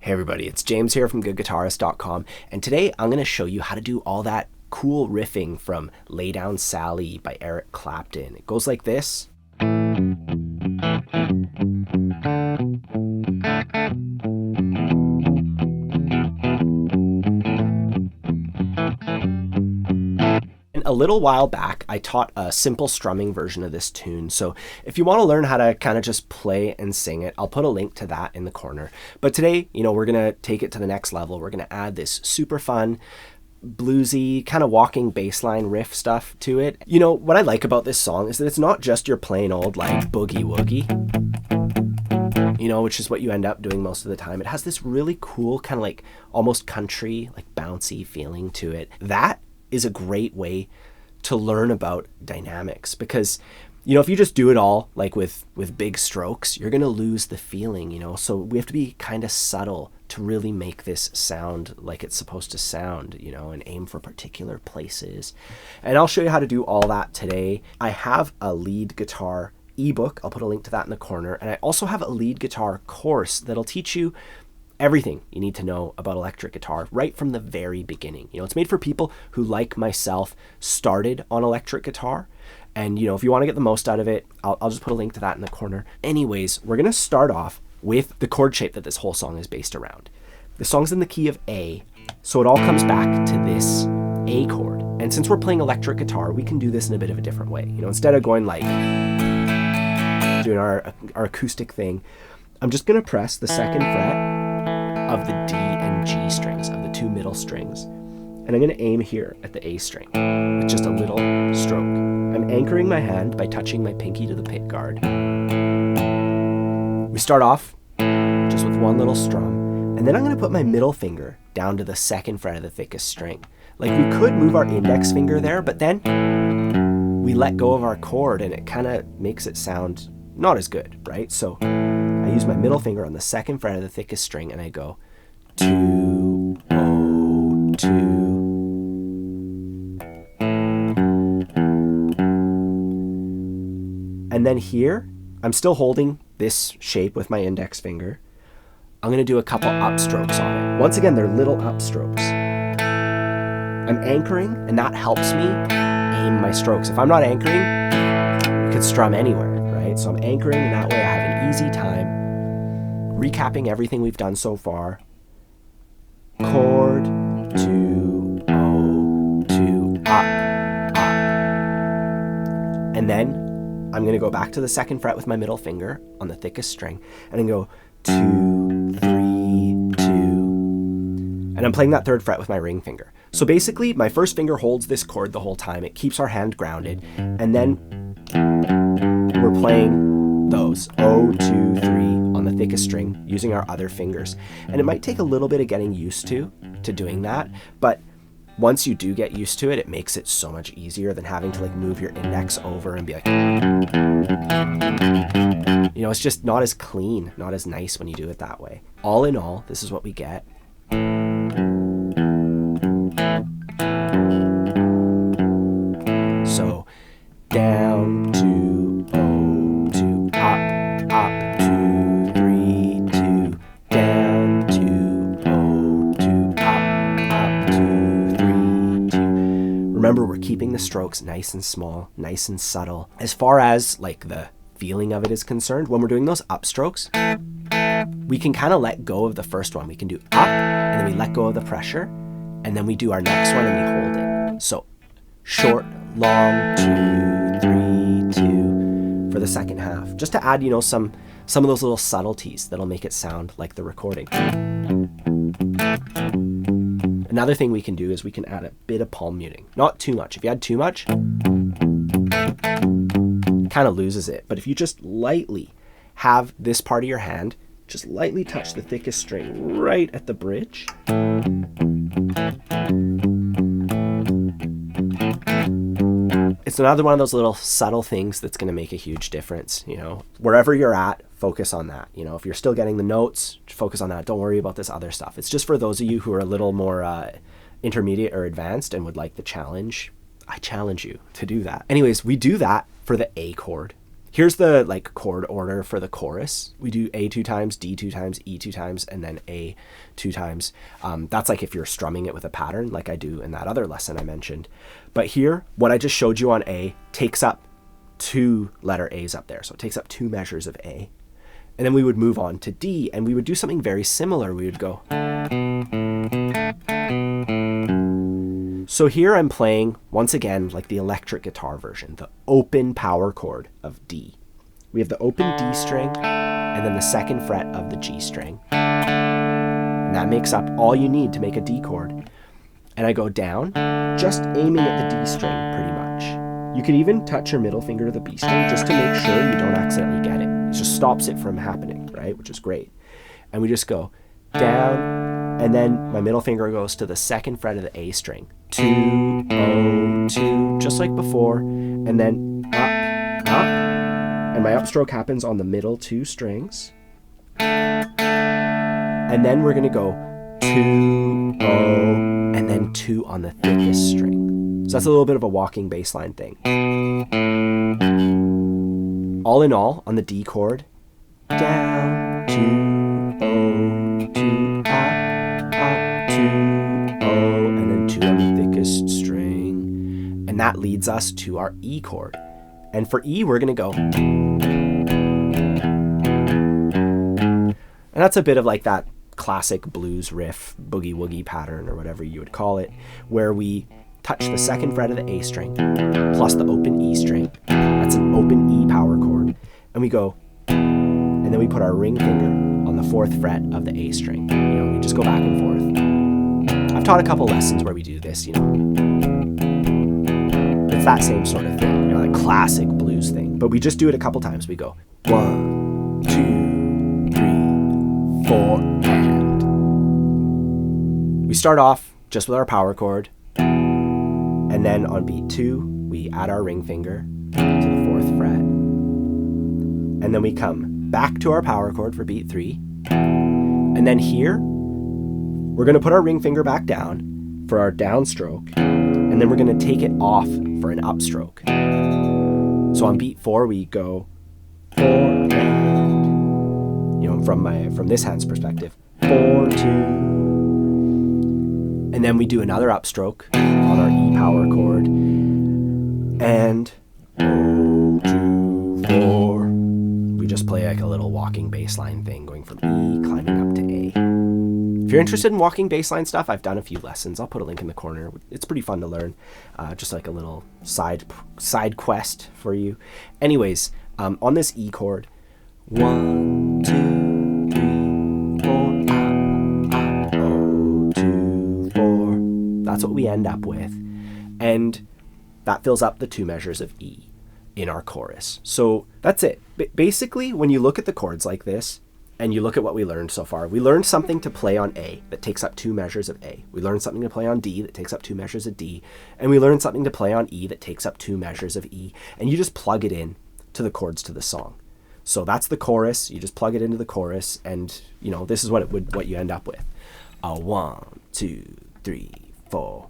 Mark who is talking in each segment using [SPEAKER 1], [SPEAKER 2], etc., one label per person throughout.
[SPEAKER 1] Hey everybody, it's James here from GoodGuitarist.com, and today I'm going to show you how to do all that cool riffing from Lay Down Sally by Eric Clapton. It goes like this. A little while back, I taught a simple strumming version of this tune. So if you want to learn how to kind of just play and sing it, I'll put a link to that in the corner. But today, we're going to take it to the next level. We're going to add this super fun, bluesy, kind of walking bass line riff stuff to it. What I like about this song is that it's not just your plain old like boogie woogie, which is what you end up doing most of the time. It has this really cool kind of like almost country, like bouncy feeling to it. That is a great way to learn about dynamics, because if you just do it all like with big strokes, you're going to lose the feeling. So we have to be kind of subtle to really make this sound like it's supposed to sound, and aim for particular places. And I'll show you how to do all that today. I have a lead guitar ebook. I'll put a link to that in the corner. And I also have a lead guitar course that'll teach you everything you need to know about electric guitar right from the very beginning. It's made for people who, like myself, started on electric guitar. And, if you want to get the most out of it, I'll just put a link to that in the corner. Anyways, we're going to start off with the chord shape that this whole song is based around. The song's in the key of A, so it all comes back to this A chord. And since we're playing electric guitar, we can do this in a bit of a different way. Instead of going like doing our acoustic thing, I'm just going to press the second fret of the D and G strings, of the two middle strings. And I'm going to aim here at the A string with just a little stroke. I'm anchoring my hand by touching my pinky to the pick guard. We start off just with one little strum, and then I'm going to put my middle finger down to the second fret of the thickest string. Like, we could move our index finger there, but then we let go of our chord and it kind of makes it sound not as good, right? So I use my middle finger on the second fret of the thickest string and I go 2, 0, 2. And then here, I'm still holding this shape with my index finger. I'm going to do a couple upstrokes on it. Once again, they're little upstrokes. I'm anchoring, and that helps me aim my strokes. If I'm not anchoring, you could strum anywhere, right? So I'm anchoring, and that way I have an easy time recapping everything we've done so far. Chord, 2, 0, 2, up. And then I'm going to go back to the second fret with my middle finger on the thickest string, and then go 2, 3, 2. And I'm playing that third fret with my ring finger. So basically, my first finger holds this chord the whole time. It keeps our hand grounded. And then we're playing those 0, 2, 3 on the thickest string using our other fingers. And it might take a little bit of getting used to doing that, but once you do get used to it, it makes it so much easier than having to like move your index over and be like, it's just not as clean, not as nice when you do it that way. All in all, this is what we get. So down, 2, 0, 2, up, 2, 3, 2, down, 2, 0, 2, up, 2, 3, 2. Remember, we're keeping the strokes nice and small, nice and subtle. As far as like the feeling of it is concerned, when we're doing those upstrokes, we can kind of let go of the first one. We can do up, and then we let go of the pressure, and then we do our next one and we hold it. So short, long, 2, 3, 2 for the second half, just to add, some of those little subtleties that'll make it sound like the recording. Another thing we can do is we can add a bit of palm muting. Not too much. If you add too much, kind of loses it. But if you just lightly have this part of your hand just lightly touch the thickest string right at the bridge, it's another one of those little subtle things that's going to make a huge difference. Wherever you're at, focus on that. If you're still getting the notes, focus on that. Don't worry about this other stuff. It's just for those of you who are a little more intermediate or advanced and would like the challenge. I challenge you to do that. Anyways, we do that for the A chord. Here's the like chord order for the chorus. We do A 2 times, D 2 times, E 2 times, and then A 2 times. That's like if you're strumming it with a pattern like I do in that other lesson I mentioned. But here, what I just showed you on A takes up 2 letter A's up there. So it takes up 2 measures of A. And then we would move on to D, and we would do something very similar. We would go. So here I'm playing, once again, like the electric guitar version, the open power chord of D. We have the open D string, and then the 2nd fret of the G string. And that makes up all you need to make a D chord. And I go down, just aiming at the D string pretty much. You could even touch your middle finger to the B string just to make sure you don't accidentally get it. It just stops it from happening, right? Which is great. And we just go down, and then my middle finger goes to the 2nd fret of the A string. 2, O, 2, just like before. And then up, up. And my upstroke happens on the middle 2 strings. And then we're going to go 2, O, and then 2 on the thickest string. So that's a little bit of a walking bass line thing. All in all, on the D chord, down, 2, O, 2, up, 2, O, and then 2 on the thickest string. And that leads us to our E chord. And for E, we're going to go. And that's a bit of like that classic blues riff, boogie woogie pattern, or whatever you would call it, where we touch the 2nd fret of the A string plus the open E string. That's an open E power chord. And we go, and then we put our ring finger on the 4th fret of the A string. You know, we just go back and forth. I've taught a couple lessons where we do this, you know. It's that same sort of thing, you know, like classic blues thing. But we just do it a couple times. We go 1, 2, 3, 4, and. We start off just with our power chord. And then on beat 2, we add our ring finger to the 4th fret. And then we come back to our power chord for beat 3. And then here, we're going to put our ring finger back down for our downstroke. And then we're going to take it off for an upstroke. So on beat 4, we go 4 and, you know, from this hand's perspective, 4, 2. And then we do another upstroke on our E power chord. And 0, 2, 4. We just play like a little walking bass line thing, going from E, climbing up to A. If you're interested in walking bass line stuff, I've done a few lessons. I'll put a link in the corner. It's pretty fun to learn. Just like a little side quest for you. Anyways, on this E chord, 1, 2, 3, 4, up, 0, 2, 4. That's what we end up with. And that fills up the 2 measures of E in our chorus. So that's it. Basically, when you look at the chords like this, and you look at what we learned so far, we learned something to play on A that takes up 2 measures of A. We learned something to play on D that takes up 2 measures of D. And we learned something to play on E that takes up 2 measures of E. And you just plug it in to the chords to the song. So that's the chorus. You just plug it into the chorus, and you know, this is what you end up with. 1, 2, 3, 4.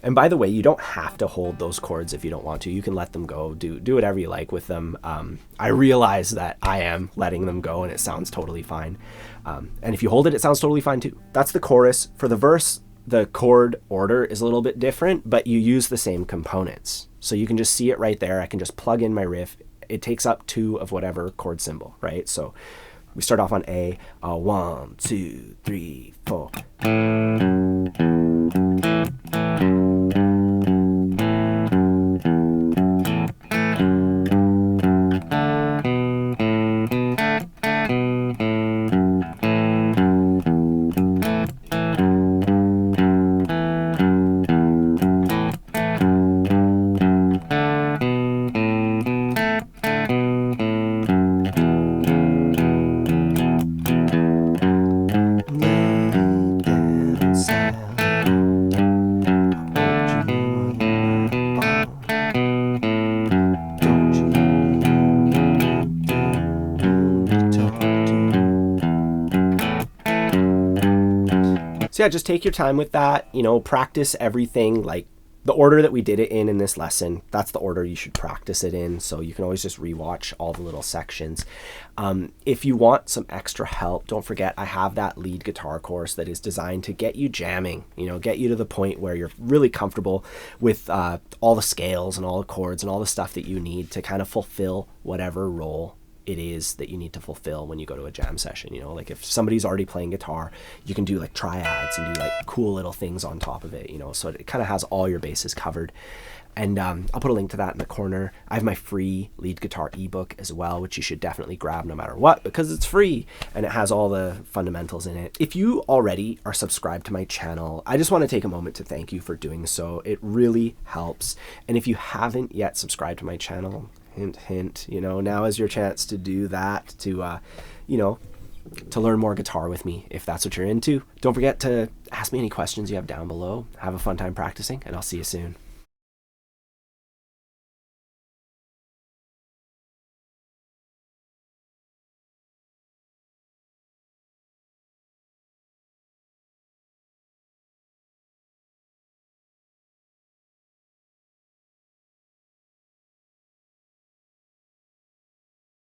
[SPEAKER 1] And by the way, you don't have to hold those chords if you don't want to. You can let them go. Do whatever you like with them. I realize that I am letting them go, and it sounds totally fine. And if you hold it, it sounds totally fine too. That's the chorus. For the verse, the chord order is a little bit different, but you use the same components. So you can just see it right there. I can just plug in my riff. It takes up 2 of whatever chord symbol, right? So we start off on A. 1, 2, 3, 4. Lay down, Sally. I hold you So yeah, just take your time with that, you know, practice everything like the order that we did it in this lesson. That's the order you should practice it in. So you can always just rewatch all the little sections. If you want some extra help, don't forget I have that lead guitar course that is designed to get you jamming, you know, get you to the point where you're really comfortable with all the scales and all the chords and all the stuff that you need to kind of fulfill whatever role it is that you need to fulfill when you go to a jam session. You know, like if somebody's already playing guitar, you can do like triads and do like cool little things on top of it, you know, so it kind of has all your bases covered. And I'll put a link to that in the corner. I have my free lead guitar ebook as well, which you should definitely grab no matter what, because it's free and it has all the fundamentals in it. If you already are subscribed to my channel, I just want to take a moment to thank you for doing so. It really helps. And if you haven't yet subscribed to my channel, hint, hint, you know, now is your chance to do that, to, you know, to learn more guitar with me if that's what you're into. Don't forget to ask me any questions you have down below. Have a fun time practicing, and I'll see you soon.